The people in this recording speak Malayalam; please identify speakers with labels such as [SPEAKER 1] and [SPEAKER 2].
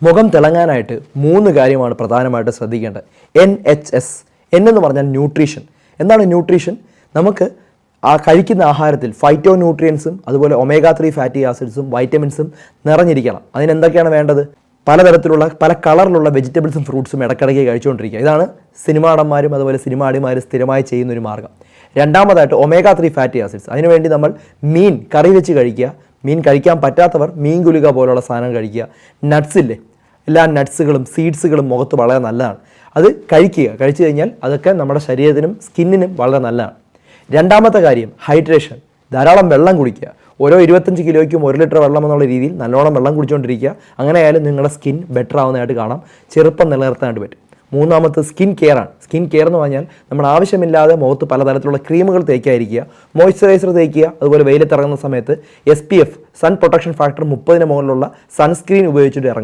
[SPEAKER 1] മുഖം തിളങ്ങാനായിട്ട് 3 കാര്യമാണ് പ്രധാനമായിട്ട് ശ്രദ്ധിക്കേണ്ടത്. NHS എന്ന് പറഞ്ഞാൽ ന്യൂട്രീഷൻ. എന്താണ് ന്യൂട്രീഷൻ? നമുക്ക് കഴിക്കുന്ന ആഹാരത്തിൽ ഫൈറ്റോ ന്യൂട്രിയൻസും അതുപോലെ ഒമേഗ 3 ഫാറ്റി ആസിഡ്സും വൈറ്റമിൻസും നിറഞ്ഞിരിക്കണം. അതിനെന്തൊക്കെയാണ് വേണ്ടത്? പലതരത്തിലുള്ള പല കളറിലുള്ള വെജിറ്റബിൾസും ഫ്രൂട്ട്സും ഇടയ്ക്കിടയ്ക്ക് കഴിച്ചുകൊണ്ടിരിക്കുക. ഇതാണ് സിനിമാടന്മാരും അതുപോലെ സിനിമാടിമാരും സ്ഥിരമായി ചെയ്യുന്നൊരു മാർഗ്ഗം. രണ്ടാമതായിട്ട് ഒമേഗ 3 ഫാറ്റി ആസിഡ്സ്. അതിനുവേണ്ടി നമ്മൾ മീൻ കറി വെച്ച് കഴിക്കുക. മീൻ കഴിക്കാൻ പറ്റാത്തവർ മീൻ ഗുളിക പോലുള്ള സാധനം കഴിക്കുക. നട്ട്സില്ലേ, എല്ലാ നട്ട്സുകളും സീഡ്സുകളും മുഖത്ത് വളരെ നല്ലതാണ്. അത് കഴിക്കുക. കഴിച്ചു കഴിഞ്ഞാൽ അതൊക്കെ നമ്മുടെ ശരീരത്തിനും സ്കിന്നിനും വളരെ നല്ലതാണ്. രണ്ടാമത്തെ കാര്യം ഹൈഡ്രേഷൻ. ധാരാളം വെള്ളം കുടിക്കുക. ഓരോ 25 കിലോയ്ക്കും 1 ലിറ്റർ വെള്ളം എന്നുള്ള രീതിയിൽ നല്ലോണം വെള്ളം കുടിച്ചുകൊണ്ടിരിക്കുക. അങ്ങനെ ആയാലും നിങ്ങളുടെ സ്കിൻ ബെറ്റർ ആവുന്നതായിട്ട് കാണാം, ചെറുപ്പം നിലനിർത്താനായിട്ട് പറ്റും. മൂന്നാമത്തെ സ്കിൻ കെയർ ആണ്. സ്കിൻ കെയർ എന്ന് പറഞ്ഞാൽ നമ്മൾ ആവശ്യമില്ലാതെ മുഖത്ത് പലതരത്തിലുള്ള ക്രീമുകൾ തേക്കാതിരിക്കുക, മോയ്സ്ചറൈസർ തേക്കുക. അതുപോലെ വെയിലത്തിറങ്ങുന്ന സമയത്ത് SPF സൺ പ്രൊട്ടക്ഷൻ ഫാക്ടർ 30ന് മുകളിലുള്ള സൺസ്ക്രീൻ ഉപയോഗിച്ചിട്ട് ഇറങ്ങുക.